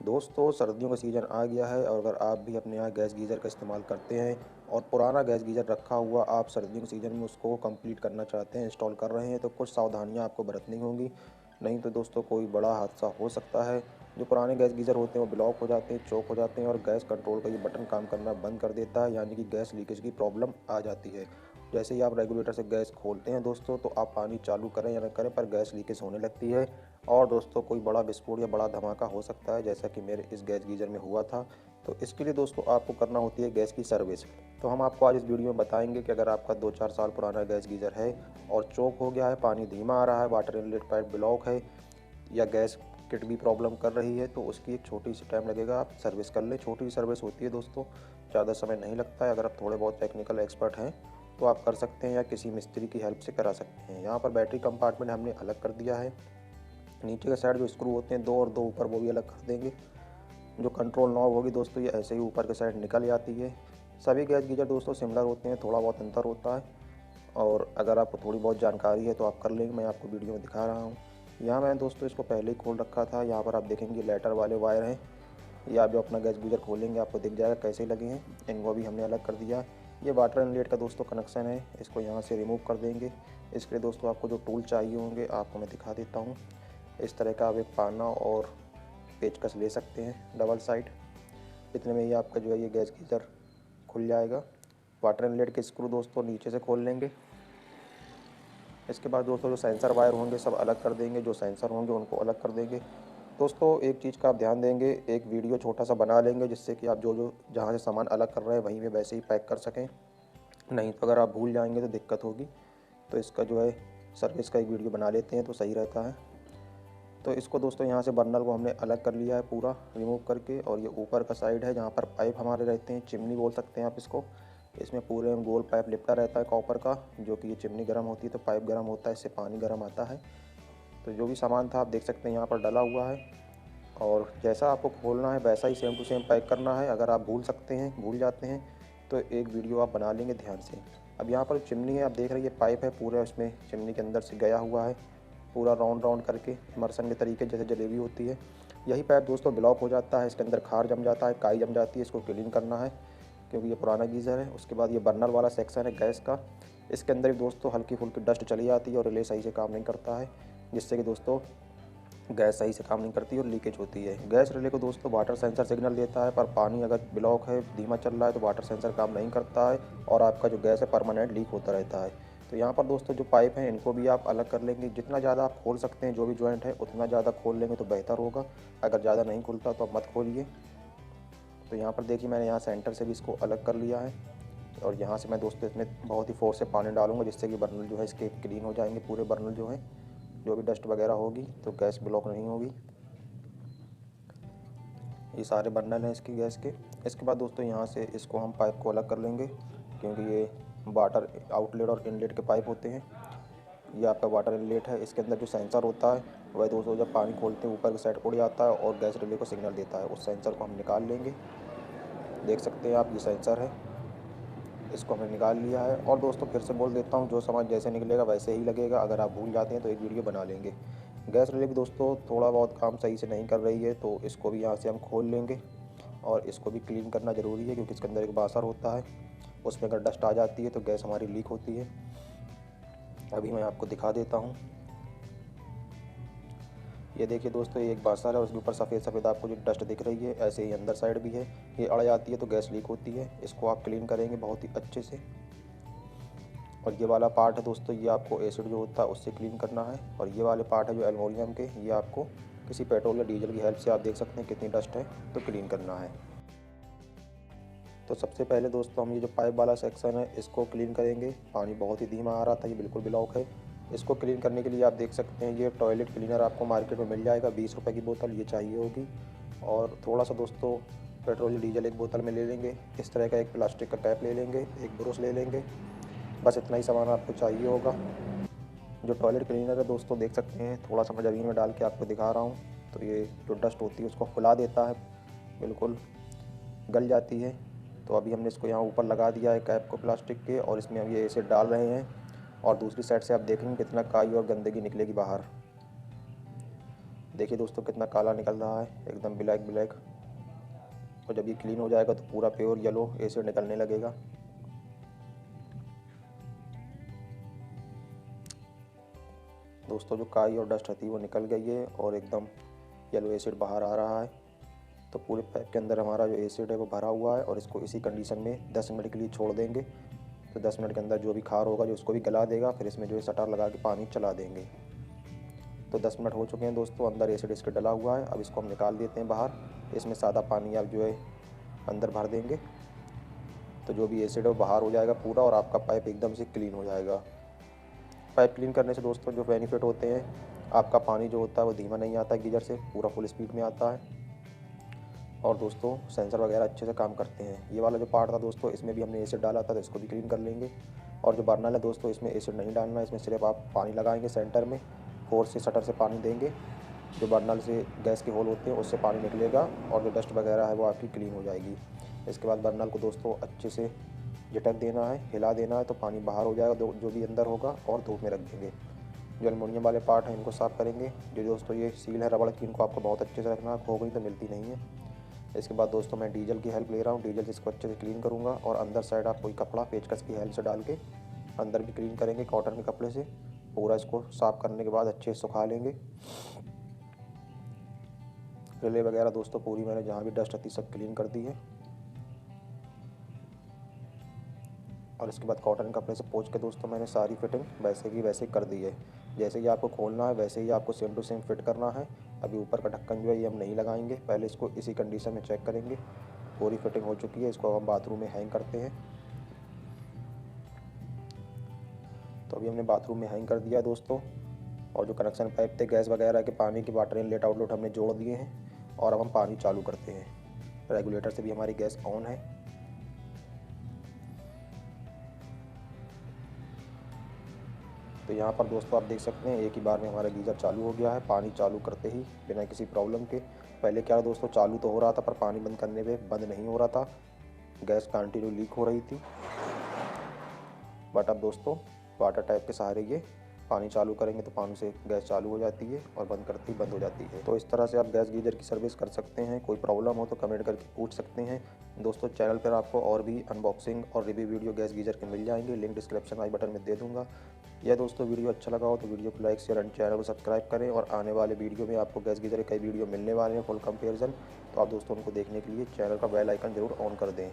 दोस्तों सर्दियों का सीज़न आ गया है और अगर आप भी अपने यहाँ गैस गीज़र का इस्तेमाल करते हैं और पुराना गैस गीज़र रखा हुआ आप सर्दियों के सीज़न में उसको कंप्लीट करना चाहते हैं, इंस्टॉल कर रहे हैं, तो कुछ सावधानियां आपको बरतनी होंगी। नहीं तो दोस्तों कोई बड़ा हादसा हो सकता है। जो पुराने गैस गीज़र होते हैं वो ब्लॉक हो जाते हैं, चोक हो जाते हैं और गैस कंट्रोल का ये बटन काम करना बंद कर देता है, यानी कि गैस लीकेज की प्रॉब्लम आ जाती है। जैसे ही आप रेगुलेटर से गैस खोलते हैं दोस्तों, तो आप पानी चालू करें या न करें पर गैस लीकेज होने लगती है और दोस्तों कोई बड़ा विस्फोट या बड़ा धमाका हो सकता है, जैसा कि मेरे इस गैस गीज़र में हुआ था। तो इसके लिए दोस्तों आपको करना होती है गैस की सर्विस। तो हम आपको आज इस वीडियो में बताएंगे कि अगर आपका 2-4 साल पुराना गैस गीज़र है और चोक हो गया है, पानी धीमा आ रहा है, वाटर इनलेट पाइप ब्लॉक है या गैस किट भी प्रॉब्लम कर रही है, तो उसकी एक छोटी सी टाइम लगेगा, आप सर्विस कर लें। छोटी सी सर्विस होती है दोस्तों, ज़्यादा समय नहीं लगता है। अगर आप थोड़े बहुत टेक्निकल एक्सपर्ट हैं तो आप कर सकते हैं या किसी मिस्त्री की हेल्प से करा सकते हैं। यहाँ पर बैटरी कंपार्टमेंट हमने अलग कर दिया है। नीचे के साइड जो स्क्रू होते हैं दो और दो ऊपर, वो भी अलग कर देंगे। जो कंट्रोल नॉब होगी दोस्तों ये ऐसे ही ऊपर के साइड निकल जाती है। सभी गैस गीजर दोस्तों सिमिलर होते हैं, थोड़ा बहुत अंतर होता है और अगर आपको थोड़ी बहुत जानकारी है तो आप कर लेंगे। मैं आपको वीडियो में दिखा रहा हूँ। यहाँ मैंने दोस्तों इसको पहले ही खोल रखा था। यहाँ पर आप देखेंगे लेटर वाले वायर हैं, ये आप जो अपना गैस गीजर खोलेंगे आपको दिख जाएगा कैसे लगे हैं। इनको भी हमने अलग कर दिया। ये वाटर इनलेट का दोस्तों कनेक्शन है, इसको यहाँ से रिमूव कर देंगे। इसके लिए दोस्तों आपको जो टूल चाहिए होंगे आपको मैं दिखा देता हूँ। इस तरह का आप एक पाना और पेचकस ले सकते हैं डबल साइड। इतने में ही आपका जो है ये गैस गीज़र खुल जाएगा। वाटर इनलेट के स्क्रू दोस्तों नीचे से खोल लेंगे। इसके बाद दोस्तों जो सेंसर वायर होंगे सब अलग कर देंगे, जो सेंसर होंगे उनको अलग कर देंगे। दोस्तों एक चीज़ का आप ध्यान देंगे, एक वीडियो छोटा सा बना लेंगे जिससे कि आप जो जो जहाँ से सामान अलग कर रहे हैं वहीं पे वैसे ही पैक कर सकें। नहीं तो अगर आप भूल जाएंगे तो दिक्कत होगी। तो इसका जो है सर्विस का एक वीडियो बना लेते हैं तो सही रहता है। तो इसको दोस्तों यहाँ से बर्नल को हमने अलग कर लिया है पूरा रिमूव करके, और ये ऊपर का साइड है जहाँ पर पाइप हमारे रहते हैं, चिमनी बोल सकते हैं आप इसको। इसमें पूरे में गोल पाइप लिपटा रहता है कॉपर का, जो कि ये चिमनी गर्म होती है तो पाइप गर्म होता है, इससे पानी गर्म आता है। तो जो भी सामान था आप देख सकते हैं यहाँ पर डला हुआ है और जैसा आपको खोलना है वैसा ही सेम टू सेम पैक करना है। अगर आप भूल जाते हैं तो एक वीडियो आप बना लेंगे ध्यान से। अब यहाँ पर चिमनी है, आप देख रहे हैं ये पाइप है पूरा, इसमें चिमनी के अंदर से गया हुआ है पूरा राउंड राउंड करके इमर्सन के तरीके जैसे जलेबी होती है। यही पाइप दोस्तों ब्लॉक हो जाता है, इसके अंदर खार जम जाता है, काई जम जाती है, इसको क्लीन करना है क्योंकि ये पुराना गीज़र है। उसके बाद ये बर्नर वाला सेक्शन है गैस का, इसके अंदर भी दोस्तों हल्की फुल्की डस्ट चली जाती है और रिले सही से काम नहीं करता है, जिससे कि दोस्तों गैस सही से काम नहीं करती और लीकेज होती है। गैस रिले को दोस्तों वाटर सेंसर सिग्नल देता है, पर पानी अगर ब्लॉक है, धीमा चल रहा है तो वाटर सेंसर काम नहीं करता है और आपका जो गैस है परमानेंट लीक होता रहता है। तो यहाँ पर दोस्तों जो पाइप हैं इनको भी आप अलग कर लेंगे। जितना ज़्यादा आप खोल सकते हैं जो भी जॉइंट है उतना ज़्यादा खोल लेंगे तो बेहतर होगा। अगर ज़्यादा नहीं खुलता तो आप मत खोलिए। तो यहाँ पर देखिए मैंने यहाँ सेंटर से भी इसको अलग कर लिया है और यहाँ से मैं दोस्तों इसमें बहुत ही फोर्स से पानी डालूंगा जिससे कि बर्नल जो है इसके क्लीन हो जाएंगे पूरे बर्नल जो है, जो भी डस्ट वगैरह होगी तो गैस ब्लॉक नहीं होगी। ये सारे बर्नल हैं इसकी गैस के। इसके बाद दोस्तों यहाँ से इसको हम पाइप को अलग कर लेंगे क्योंकि ये वाटर आउटलेट और इनलेट के पाइप होते हैं। ये आपका वाटर इनलेट है, इसके अंदर जो सेंसर होता है वह दोस्तों जब पानी खोलते हैं ऊपर की साइड उड़ जाता है और गैस रिले को सिग्नल देता है। उस सेंसर को हम निकाल लेंगे। देख सकते हैं आप ये सेंसर है, इसको हमने निकाल लिया है। और दोस्तों फिर से बोल देता हूँ, जो सामान जैसे निकलेगा वैसे ही लगेगा। अगर आप भूल जाते हैं तो एक वीडियो बना लेंगे। गैस रिले भी दोस्तों थोड़ा बहुत काम सही से नहीं कर रही है तो इसको भी यहाँ से हम खोल लेंगे और इसको भी क्लीन करना ज़रूरी है क्योंकि इसके अंदर एक बासर होता है, उसमें अगर डस्ट आ जाती है तो गैस हमारी लीक होती है। अभी मैं आपको दिखा देता हूँ। ये देखिए दोस्तों ये एक बासर है, उसके ऊपर सफ़ेद सफ़ेद आपको जो डस्ट दिख रही है, ऐसे ही अंदर साइड भी है। ये अड़ जाती है तो गैस लीक होती है। इसको आप क्लीन करेंगे बहुत ही अच्छे से। और ये वाला पार्ट है दोस्तों, ये आपको एसिड जो होता है उससे क्लीन करना है। और ये वाले पार्ट है जो एल्युमिनियम के, ये आपको किसी पेट्रोल या डीजल की हेल्प से आप देख सकते हैं कितनी डस्ट है तो क्लीन करना है। तो सबसे पहले दोस्तों हम ये जो पाइप वाला सेक्शन है इसको क्लीन करेंगे। पानी बहुत ही धीमा आ रहा था, ये बिल्कुल ब्लॉक है। इसको क्लीन करने के लिए आप देख सकते हैं ये टॉयलेट क्लीनर आपको मार्केट में मिल जाएगा, 20 रुपये की बोतल ये चाहिए होगी। और थोड़ा सा दोस्तों पेट्रोल या डीजल एक बोतल में ले लेंगे। इस तरह का एक प्लास्टिक का कैप ले लेंगे, एक ब्रश ले लेंगे। बस इतना ही सामान आपको चाहिए होगा। जो टॉयलेट क्लीनर है दोस्तों देख सकते हैं, थोड़ा सा मैं ज़मीन में डाल के आपको दिखा रहा हूँ। तो ये जो डस्ट होती है उसको फुला देता है, बिल्कुल गल जाती है। तो अभी हमने इसको यहाँ ऊपर लगा दिया है कैप को प्लास्टिक के, और इसमें हम ये एसिड डाल रहे हैं और दूसरी साइड से आप देखेंगे कितना काई और गंदगी निकलेगी बाहर। देखिए दोस्तों कितना काला निकल रहा है, एकदम ब्लैक ब्लैक। और जब ये क्लीन हो जाएगा तो पूरा प्योर येलो एसिड निकलने लगेगा। दोस्तों जो काई और डस्ट थी वो निकल गई है और एकदम येलो एसिड बाहर आ रहा है। तो पूरे पाइप के अंदर हमारा जो एसिड है वो भरा हुआ है और इसको इसी कंडीशन में 10 मिनट के लिए छोड़ देंगे। तो 10 मिनट के अंदर जो भी खार होगा जो उसको भी गला देगा, फिर इसमें जो है शटर लगा के पानी चला देंगे। तो 10 मिनट हो चुके हैं दोस्तों, अंदर एसिड इसके डला हुआ है। अब इसको हम निकाल देते हैं बाहर। इसमें सादा पानी आप जो है अंदर भर देंगे, तो जो भी एसिड है वो बाहर हो जाएगा पूरा और आपका पाइप एकदम से क्लीन हो जाएगा। पाइप क्लीन करने से दोस्तों जो बेनिफिट होते हैं, आपका पानी जो होता है वो धीमा नहीं आता गीजर से, पूरा फुल स्पीड में आता है। और दोस्तों सेंसर वगैरह अच्छे से काम करते हैं। ये वाला जो पार्ट था दोस्तों, इसमें भी हमने एसिड डाला था, तो इसको भी क्लीन कर लेंगे। और जो बर्नल है दोस्तों, इसमें एसिड नहीं डालना है, इसमें सिर्फ आप पानी लगाएंगे सेंटर में, फोर्स से शटर से पानी देंगे। जो बर्नल से गैस के होल होते हैं उससे पानी निकलेगा और जो डस्ट वगैरह है वो आपकी क्लीन हो जाएगी। इसके बाद बर्नल को दोस्तों अच्छे से झटक देना है, हिला देना है, तो पानी बाहर हो जाएगा जो भी अंदर होगा, और धूप में रख देंगे। जो एलुमिनियम वाले पार्ट हैं इनको साफ़ करेंगे। जो दोस्तों ये सील है रबड़ की, इनको आपको बहुत अच्छे से रखना है, खो गई तो मिलती नहीं है। इसके बाद दोस्तों मैं डीजल की हेल्प ले रहा हूँ, डीजल से इसको अच्छे से क्लीन करूँगा। और अंदर साइड आप कोई कपड़ा पेचकस की हेल्प से डाल के अंदर भी क्लीन करेंगे कॉटन के कपड़े से। पूरा इसको साफ़ करने के बाद अच्छे से सुखा लेंगे। रिले वगैरह दोस्तों पूरी मैंने जहाँ भी डस्ट थी सब क्लीन कर दी है। और इसके बाद कॉटन कपड़े से पोंछ के दोस्तों मैंने सारी फिटिंग वैसे की वैसे कर दी है। जैसे ही आपको खोलना है वैसे ही आपको सेम टू सेम फिट करना है। अभी ऊपर का ढक्कन जो है ये हम नहीं लगाएंगे, पहले इसको इसी कंडीशन में चेक करेंगे। पूरी फिटिंग हो चुकी है, इसको हम बाथरूम में हैंग करते हैं। तो अभी हमने बाथरूम में हैंग कर दिया दोस्तों। और जो कनेक्शन पाइप थे गैस वगैरह के, पानी की वाटर इनलेट आउटलेट हमने जोड़ दिए हैं। और अब हम पानी चालू करते हैं। रेगुलेटर से भी हमारी गैस ऑन है। तो यहाँ पर दोस्तों आप देख सकते हैं एक ही बार में हमारा गीज़र चालू हो गया है, पानी चालू करते ही बिना किसी प्रॉब्लम के। पहले क्या दोस्तों, चालू तो हो रहा था पर पानी बंद करने पे बंद नहीं हो रहा था, गैस कंटिन्यू लीक हो रही थी। बट अब दोस्तों वाटर टैप के सहारे ये पानी चालू करेंगे तो पानी से गैस चालू हो जाती है और बंद करती बंद हो जाती है। तो इस तरह से आप गैस गीजर की सर्विस कर सकते हैं। कोई प्रॉब्लम हो तो कमेंट करके पूछ सकते हैं दोस्तों। चैनल पर आपको और भी अनबॉक्सिंग और रिव्यू वीडियो गैस गीजर के मिल जाएंगे, लिंक डिस्क्रिप्शन आई बटन में दे दूँगा। यह दोस्तों वीडियो अच्छा लगा हो तो वीडियो को लाइक शेयर एंड चैनल को सब्सक्राइब करें। और आने वाले वीडियो में आपको गैस गीजर के कई वीडियो मिलने वाले हैं फुल कंपेरिजन, तो आप दोस्तों उनको देखने के लिए चैनल का बेल आइकन जरूर ऑन कर दें।